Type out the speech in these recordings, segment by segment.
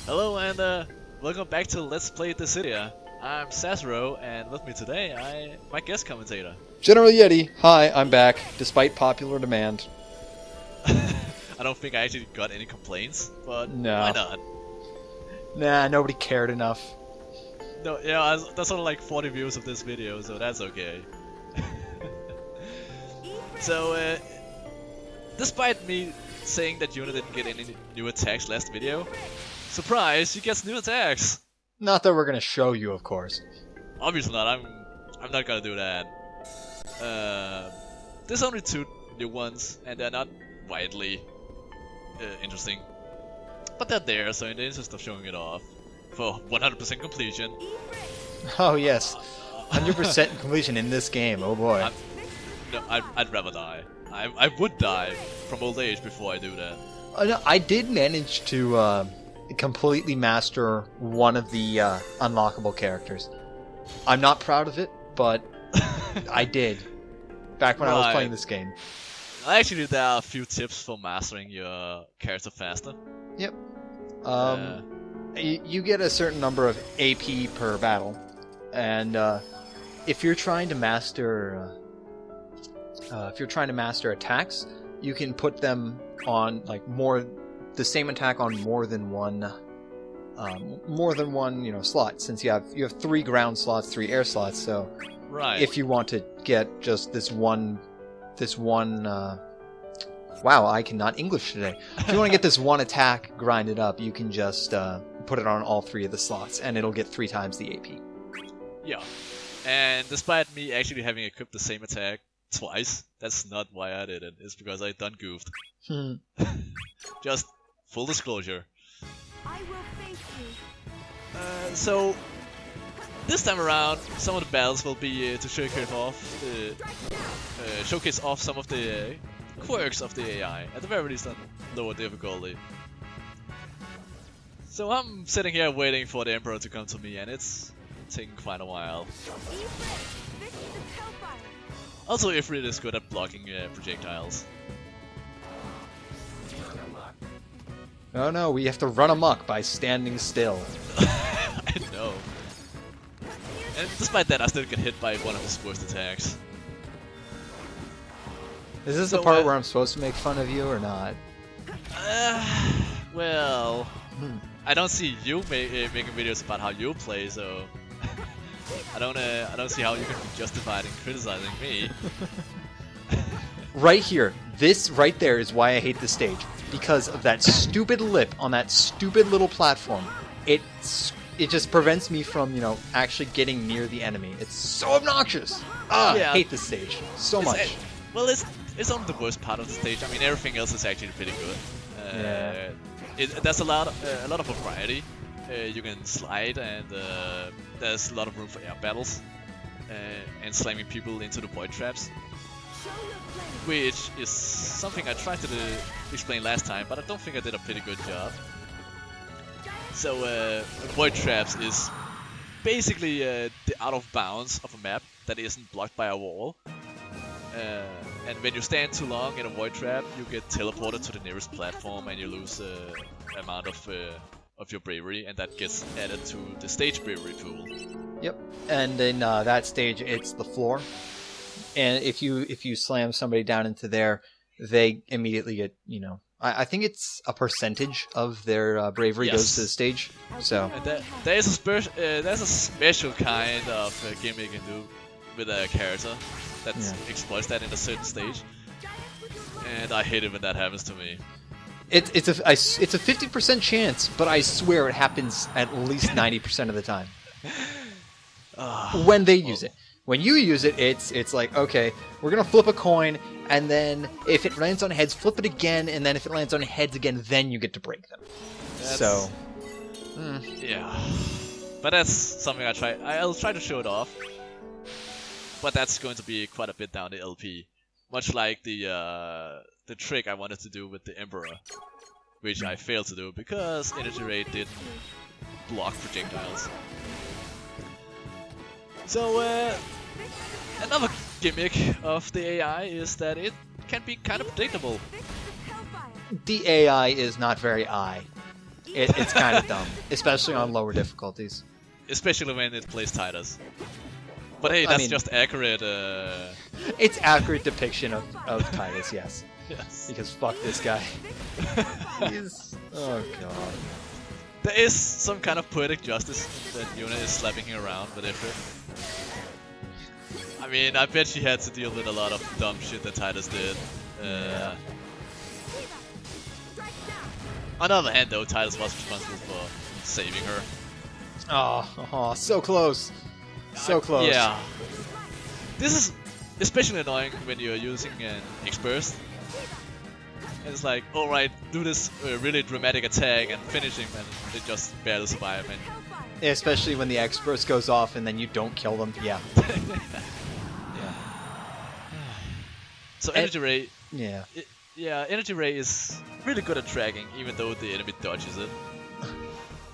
Hello and welcome back to Let's Play Dissidia. I'm Sasro, and with me today, my guest commentator. GeneralYeti, hi, I'm back, despite popular demand. I don't think I actually got any complaints, but No. why not? Nah, nobody cared enough. No, yeah, there's only like 40 views of this video, so that's okay. So, despite me saying that Yuna didn't get any new attacks last video, surprise, she gets new attacks! Not that we're gonna show you, of course. Obviously not, I'm not gonna do that. There's only 2 new ones, and they're not widely interesting. But they're there, so in the interest of showing it off, for 100% completion. Oh yes, 100% completion in this game, oh boy. I'd rather die. I would die from old age before I do that. No, I did manage to completely master one of the unlockable characters. I'm not proud of it, but I did. Back when I was playing this game. Actually, there are a few tips for mastering your character faster. Yep. You get a certain number of AP per battle, and if you're trying to master attacks, you can put them on the same attack on more than one slot. Since you have 3 ground slots, 3 air slots, so right. If you want to get just this one. Wow, I cannot English today. If you want to get this one attack grinded up, you can just put it on all 3 of the slots, and it'll get 3 times the AP. Yeah, and despite me actually having equipped the same attack twice, that's not why I did it. It's because I done goofed. Just full disclosure. I will face you. So this time around, some of the battles will be to showcase off some of the quirks of the AI, at the very least on lower difficulty. So I'm sitting here waiting for the Emperor to come to me, and it's taking quite a while. Also, Ifrit is good at blocking projectiles. Oh no, we have to run amok by standing still. I know. And despite that, I still get hit by one of his worst attacks. Is this the part where I'm supposed to make fun of you or not? Well, I don't see you making videos about how you play, so I don't see how you can be justified in criticizing me. Right here, this right there is why I hate this stage, because of that stupid lip on that stupid little platform. It just prevents me from, actually getting near the enemy. It's so obnoxious. Yeah. I hate this stage so much. Well, it's only the worst part of the stage. I mean, everything else is actually pretty good. There's a lot of variety. You can slide, and there's a lot of room for air battles and slamming people into the void traps, which is something I tried to explain last time, but I don't think I did a pretty good job. So void traps is basically the out of bounds of a map that isn't blocked by a wall. And when you stand too long in a void trap, you get teleported to the nearest platform, and you lose amount of your bravery, and that gets added to the stage bravery pool. Yep, and in that stage, it's the floor. And if you slam somebody down into there, they immediately get, I think it's a percentage of their bravery goes to the stage. So and there's a special kind of gimmick you can do with a character that exploits that in a certain stage, and I hate it when that happens to me. It's a 50% chance, but I swear it happens at least 90% of the time. When they use it. When you use it, it's like, okay, we're gonna flip a coin, and then if it lands on heads, flip it again, and then if it lands on heads again, then you get to break them. Yeah, but that's something I'll try to show it off. But that's going to be quite a bit down the LP, much like the trick I wanted to do with the Emperor, which I failed to do because Energy Raid didn't block projectiles. So another gimmick of the AI is that it can be kind of predictable. The AI is not very It's kind of dumb, especially on lower difficulties. Especially when it plays Titus. But hey, I that's mean- just accurate. It's accurate depiction of Titus, yes. Yes. Because fuck this guy. He's... Oh god. There is some kind of poetic justice that Yuna is slapping him around with effort. I mean, I bet she had to deal with a lot of dumb shit that Titus did. On the other hand, though, Titus was responsible for saving her. Oh, so close. So close. Yeah. This is especially annoying when you're using an X-Burst. And it's like, alright, do this really dramatic attack and finish him, and they just barely survive. And Especially when the X-Burst goes off and then you don't kill them. Yeah. So Energy Ray, Yeah. Energy Ray is really good at tracking, even though the enemy dodges it.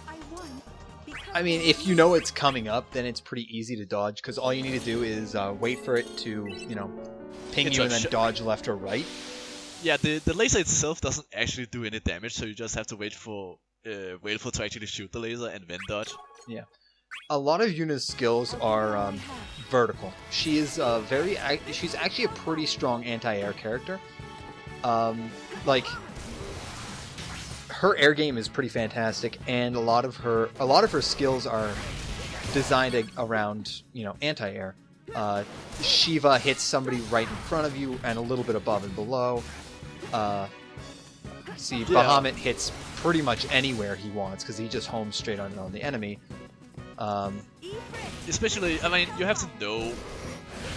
I won because I mean, if you know it's coming up, then it's pretty easy to dodge, because all you need to do is wait for it to, you know, ping It's you a and then sh- dodge left or right. Yeah, the laser itself doesn't actually do any damage, so you just have to wait for to actually shoot the laser and then dodge. A lot of Yuna's skills are vertical. She is she's actually a pretty strong anti-air character. Like her air game is pretty fantastic, and a lot of her skills are designed around, you know, anti-air. Shiva hits somebody right in front of you and a little bit above and below. Bahamut hits pretty much anywhere he wants because he just homes straight on the enemy. Especially, I mean, you have to know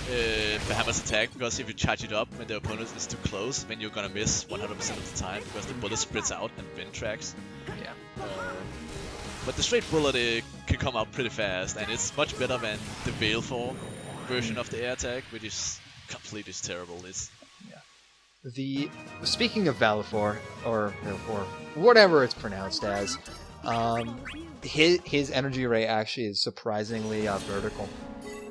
Bahamut's attack, because if you charge it up when the opponent is too close, then you're gonna miss 100% of the time, because the bullet spreads out and then tracks. Yeah. But the straight bullet can come out pretty fast, and it's much better than the Baleful version of the air attack, which is completely terrible. Speaking of Valifor, or whatever it's pronounced as, his energy ray actually is surprisingly vertical.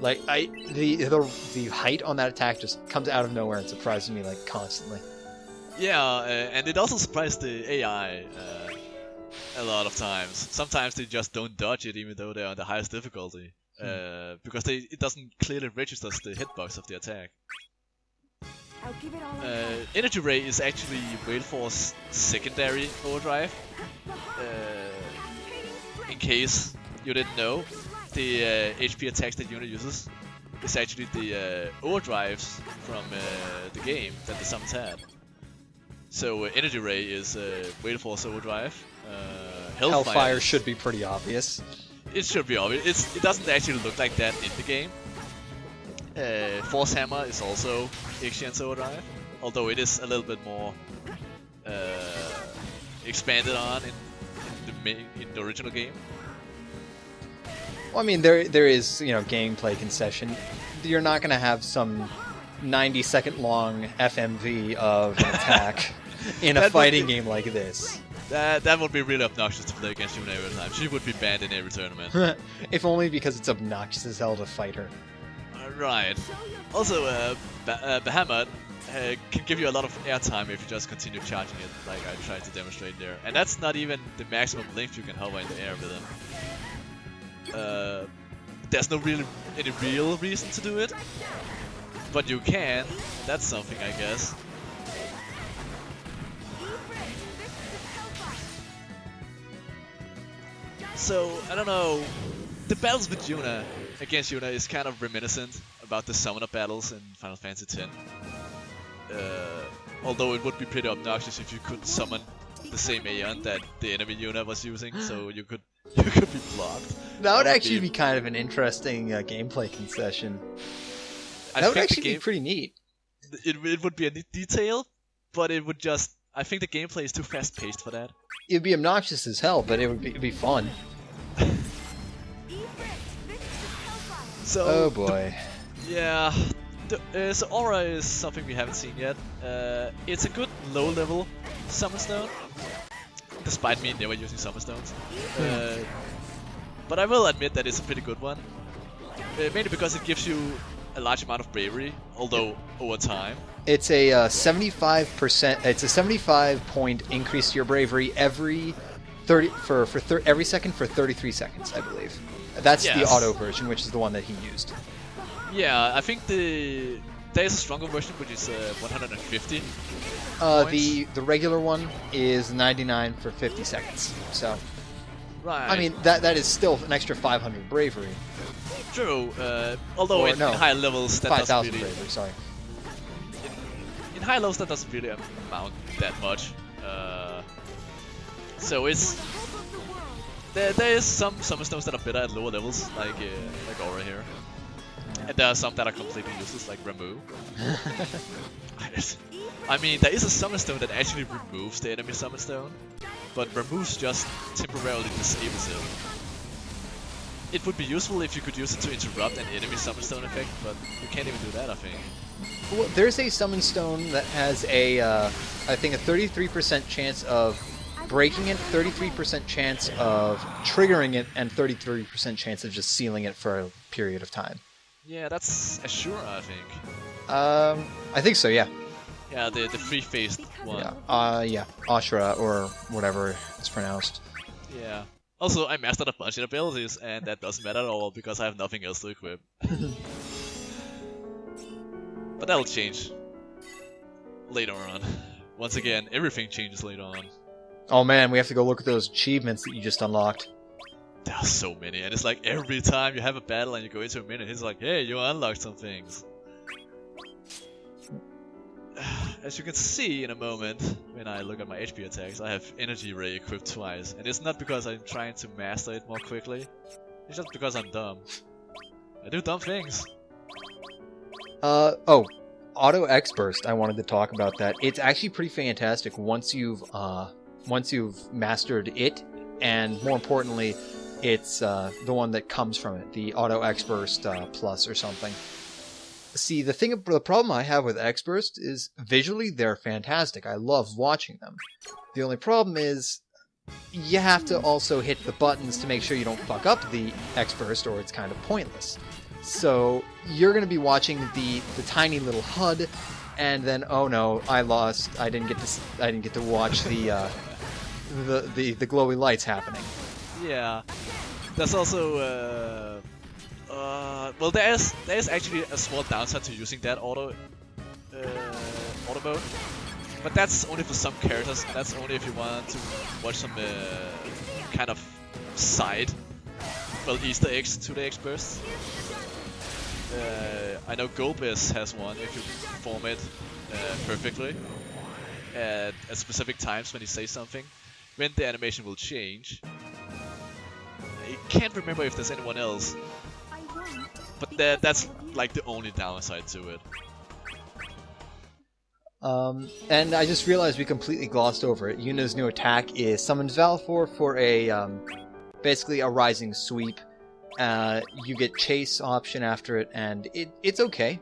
Like the height on that attack just comes out of nowhere and surprises me like constantly. Yeah, and it also surprised the AI a lot of times. Sometimes they just don't dodge it, even though they're on the highest difficulty, because it doesn't clearly register the hitbox of the attack. I'll give it all I have. Energy Ray is actually Wailforce's secondary overdrive. In case you didn't know, the HP attacks that Yuna uses is actually the overdrives from the game that the summons had. So Energy Ray is Wailforce overdrive. Hellfire should be pretty obvious. It should be obvious. It doesn't actually look like that in the game. Force Hammer is also Ixian's overdrive, although it is a little bit more expanded on in the original game. Well, I mean, there is, you know, gameplay concession. You're not going to have some 90-second long FMV of an attack in a fighting game like this. That would be really obnoxious to play against Yuna every time. She would be banned in every tournament. If only because it's obnoxious as hell to fight her. Right. Also, Bahamut can give you a lot of airtime if you just continue charging it, like I tried to demonstrate there. And that's not even the maximum length you can hover in the air with him. There's no any real reason to do it, but you can. That's something, I guess. So, I don't know, the battles with Yuna, against Yuna, is kind of reminiscent about the summoner battles in Final Fantasy X. Although it would be pretty obnoxious if you could summon the same Aeon that the enemy Yuna was using, so you could be blocked. That would actually be kind of an interesting gameplay concession. That would actually be pretty neat. It would be a neat detail, but it would just... I think the gameplay is too fast-paced for that. It'd be obnoxious as hell, but it'd be fun. So, oh boy. So Aura is something we haven't seen yet. It's a good low-level Summon Stone, despite me never using Summon Stones. But I will admit that it's a pretty good one. Mainly because it gives you a large amount of bravery, although over time. It's a 75%. It's a 75 point increase to your bravery every every second for 33 seconds, I believe. That's the Yes. auto version, which is the one that he used. Yeah, I think there's a stronger version which is 150. The regular one is 99 for 50 seconds. So, Right. I mean, that is still an extra 500 bravery. True. Although Or in no, high levels that doesn't 5,000 really. bravery, sorry. In high levels that doesn't really amount that much. So it's there is some summer stones that are better at lower levels, like Aura here. And there are some that are completely useless, like Ramu. I mean, there is a summon stone that actually removes the enemy summon stone, but removes just temporarily disables it. It would be useful if you could use it to interrupt an enemy summon stone effect, but you can't even do that, I think. Well, there's a summon stone that has I think a 33% chance of breaking it, 33% chance of triggering it, and 33% chance of just sealing it for a period of time. Yeah, that's Ashura, I think. I think so, yeah. Yeah, the free-faced one. Yeah, Ashura, or whatever it's pronounced. Yeah. Also, I mastered a bunch of abilities, and that doesn't matter at all, because I have nothing else to equip. But that'll change later on. Once again, everything changes later on. Oh man, we have to go look at those achievements that you just unlocked. There are so many, and it's like every time you have a battle and you go into a minute, it's like, hey, you unlocked some things. As you can see in a moment, when I look at my HP attacks, I have Energy Ray equipped twice. And it's not because I'm trying to master it more quickly, it's just because I'm dumb. I do dumb things. Auto X Burst, I wanted to talk about that. It's actually pretty fantastic once you've mastered it, and more importantly, it's the one that comes from it, the Auto X Burst Plus or something. See, the problem I have with X Burst is visually they're fantastic. I love watching them. The only problem is you have to also hit the buttons to make sure you don't fuck up the X Burst, or it's kind of pointless. So you're going to be watching the tiny little HUD, and then oh no, I lost. I didn't get to watch the glowy lights happening. Yeah, there's also well, there is actually a small downside to using that auto mode, but that's only for some characters, and that's only if you want to watch some kind of side, well, Easter eggs to the X bursts. I know Golbez has one if you perform it perfectly at specific times when you say something, when the animation will change. I can't remember if there's anyone else, but that's like the only downside to it. And I just realized we completely glossed over it. Yuna's new attack is Summons Valfor for a basically a rising sweep. You get chase option after it, and it's okay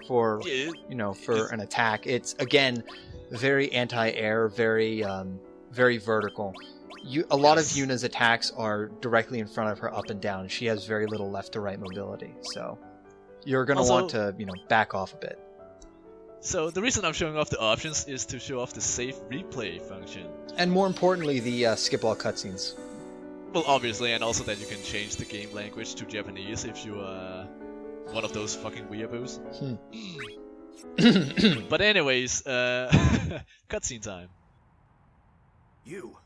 for for an attack. It's again very anti-air, very vertical. A lot of Yuna's attacks are directly in front of her, up and down. She has very little left to right mobility, so you're gonna want to back off a bit. So the reason I'm showing off the options is to show off the save replay function, and more importantly, the skip all cutscenes. Well, obviously, and also that you can change the game language to Japanese if you are one of those fucking weeaboos. But anyways, cutscene time. You?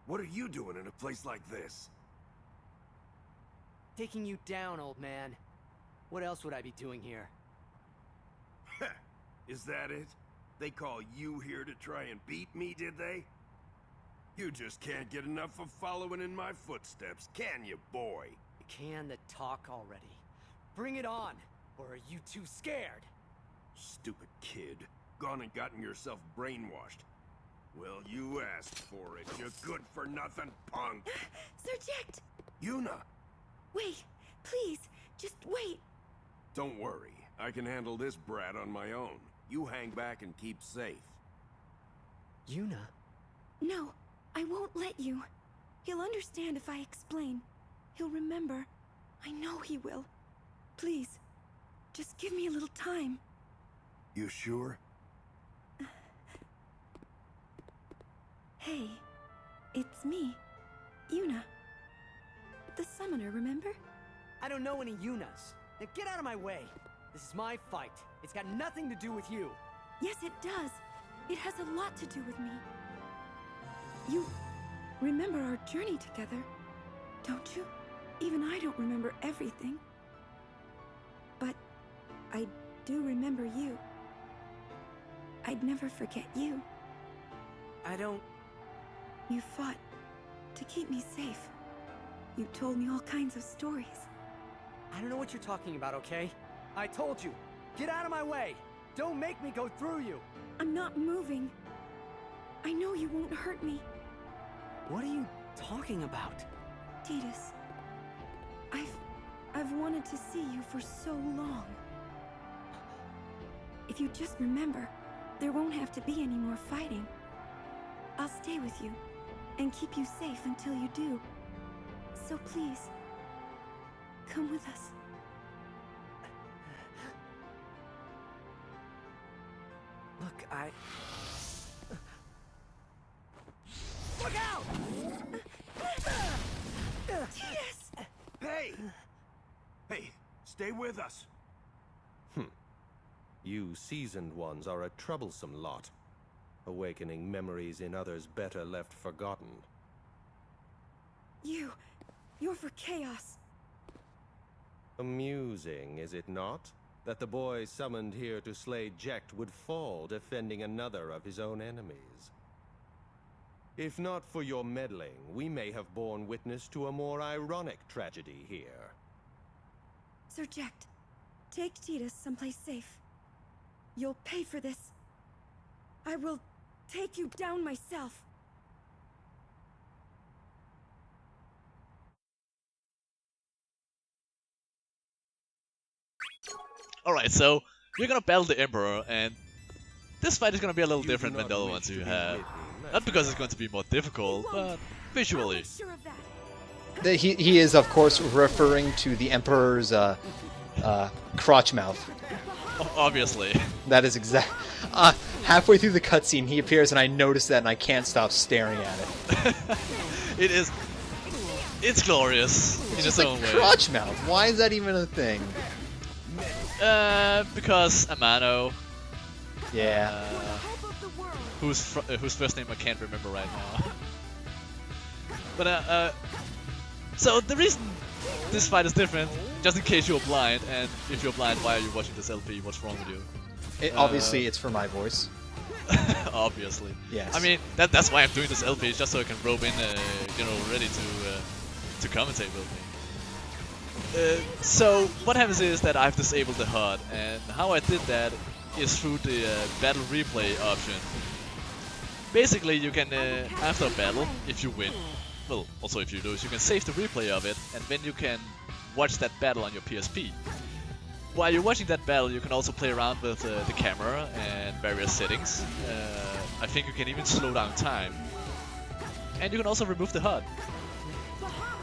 What are you doing in a place like this? Taking you down, old man. What else would I be doing here? Is that it? They call you here to try and beat me, did they? You just can't get enough of following in my footsteps, can you, boy? Can the talk already? Bring it on! Or are you too scared? Stupid kid. Gone and gotten yourself brainwashed. Well, you asked for it, you good-for-nothing punk! Subject! Yuna! Wait, please, just wait. Don't worry, I can handle this brat on my own. You hang back and keep safe. Yuna? No, I won't let you. He'll understand if I explain. He'll remember. I know he will. Please, just give me a little time. You sure? Hey, It's me, Yuna. The summoner, remember? I don't know any Yunas. Now get out of my way. This is my fight. It's got nothing to do with you. Yes, it does. It has a lot to do with me. You remember our journey together, don't you? Even I don't remember everything. But I do remember you. I'd never forget you. I don't... You fought to keep me safe. You told me all kinds of stories. I don't know what you're talking about, okay? I told you. Get out of my way. Don't make me go through you. I'm not moving. I know you won't hurt me. What are you talking about? Tidus, I've wanted to see you for so long. If you just remember, there won't have to be any more fighting. I'll stay with you and keep you safe until you do. So please, come with us. Look, Look out! Tidus! Hey! Hey, stay with us. You seasoned ones are a troublesome lot, awakening memories in others better left forgotten. You're for chaos. Amusing, is it not? That the boy summoned here to slay Jecht would fall defending another of his own enemies. If not for your meddling, we may have borne witness to a more ironic tragedy here. Sir Jecht, take Tidus someplace safe. You'll pay for this. I will take you down myself. Alright, so you're gonna battle the Emperor, and this fight is gonna be a little You different do than the not other wish ones to you be had. with me, Not because it's going to be more difficult, but I'll visually. make sure of that. He is, of course, referring to the Emperor's crotch mouth. Obviously. That is exact. Halfway through the cutscene, he appears, and I notice that, and I can't stop staring at it. It's glorious in its It's own like way. crotch mouth. Why is that even a thing? Because Amano, Yeah. Hope of the world. whose first name I can't remember right now. But so the reason this fight is different, just in case you're blind, and if you're blind, why are you watching this LP? What's wrong with you? Obviously, it's for my voice. Obviously. Yes. I mean, that's why I'm doing this LP, is just so I can rope in, ready to commentate with me. So what happens is that I've disabled the HUD, and how I did that is through the battle replay option. Basically, you can after a battle, if you win, well, also if you lose, you can save the replay of it, and then you can watch that battle on your PSP. While you're watching that battle, you can also play around with the camera and various settings. I think you can even slow down time. And you can also remove the HUD.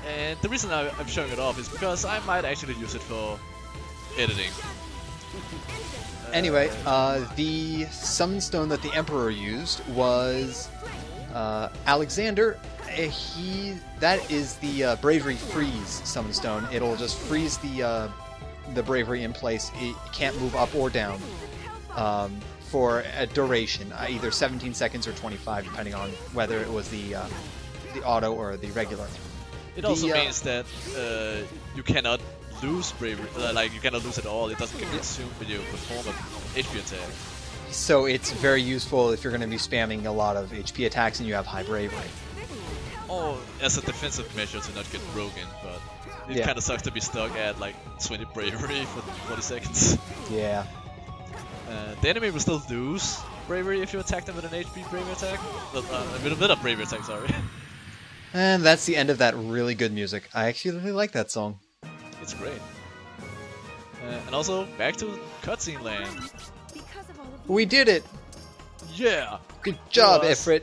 And the reason I'm showing it off is because I might actually use it for editing. Anyway, the summon stone that the Emperor used was Alexander. That is the Bravery Freeze summon stone. It'll just freeze the bravery in place. It can't move up or down for a duration, either 17 seconds or 25, depending on whether it was the auto or the regular. It also means that you cannot lose bravery, like you cannot lose at all. It doesn't get consumed when you perform an HP attack. So it's very useful if you're going to be spamming a lot of HP attacks and you have high bravery. Or as a defensive measure to not get broken, but it Yeah. kind of sucks to be stuck at like 20 bravery for 40 seconds. Yeah. The enemy will still lose bravery if you attack them with an HP bravery attack. With a bit of bravery attack, sorry. And that's the end of that really good music. I actually really like that song. It's great. And also, back to cutscene land. Because of all of you. We did it! Yeah! Good job, Yes. Ifrit.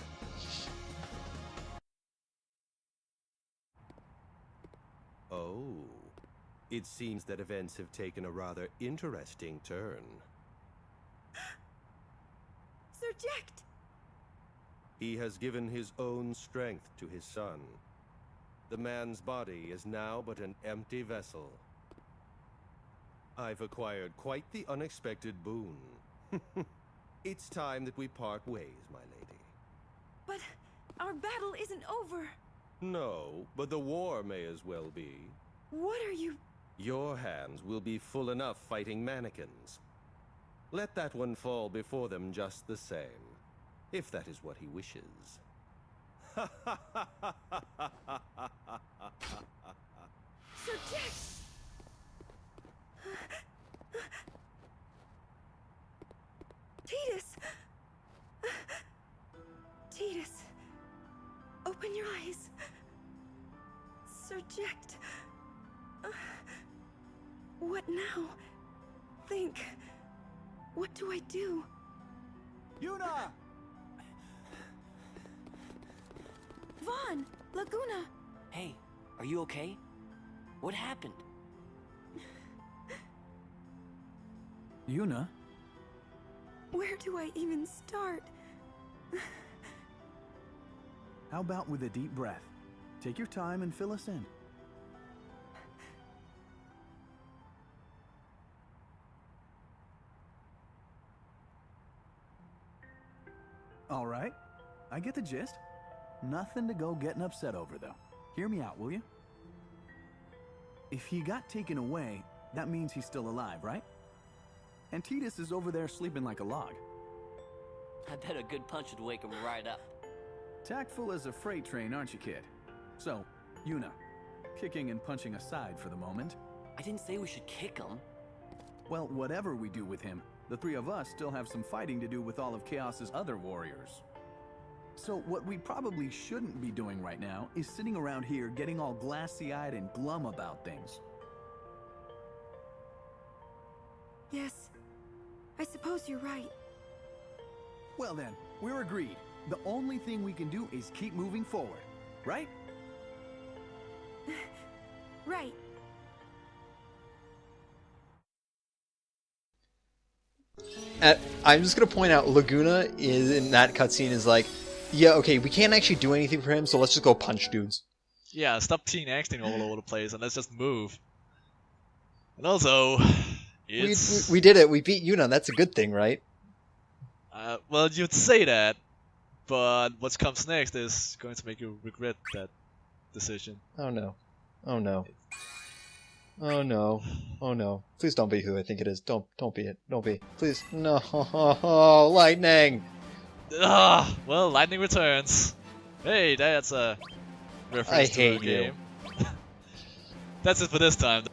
Oh, it seems that events have taken a rather interesting turn. Sir Jecht! He has given his own strength to his son. The man's body is now but an empty vessel. I've acquired quite the unexpected boon. It's time that we part ways, my lady. But our battle isn't over. No, but the war may as well be. What are you... Your hands will be full enough fighting mannequins. Let that one fall before them just the same, if that is what he wishes. Sir Jack! Tidus! Tidus, open your eyes. Sir Jack. What now? Think. What do I do? Yuna! Vaughn! Laguna! Hey, are you okay? What happened? Yuna? Where do I even start? How about with a deep breath? Take your time and fill us in. All right, I get the gist. Nothing to go getting upset over, though. Hear me out, will you? If he got taken away, that means he's still alive, right? And Tidus is over there sleeping like a log. I bet a good punch would wake him right up. Tactful as a freight train, aren't you, kid? So, Yuna, kicking and punching aside for the moment. I didn't say we should kick him. Well, whatever we do with him, the three of us still have some fighting to do with all of Chaos's other warriors. So what we probably shouldn't be doing right now is sitting around here getting all glassy-eyed and glum about things. Yes, I suppose you're right. Well then, we're agreed. The only thing we can do is keep moving forward, right? Right. I'm just gonna point out Laguna is in that cutscene is like, yeah, okay, we can't actually do anything for him, so let's just go punch dudes. Yeah, stop teen acting all over the place and let's just move. And also, it's... We did it. We beat Yuna. That's a good thing, right? Well, you'd say that, but what comes next is going to make you regret that decision. Oh no. Oh no. Oh no. Oh no. Please don't be who I think it is. Don't be it. Don't be. Please. No. Lightning! Well, lightning returns. Hey, that's a reference to a game. That's it for this time.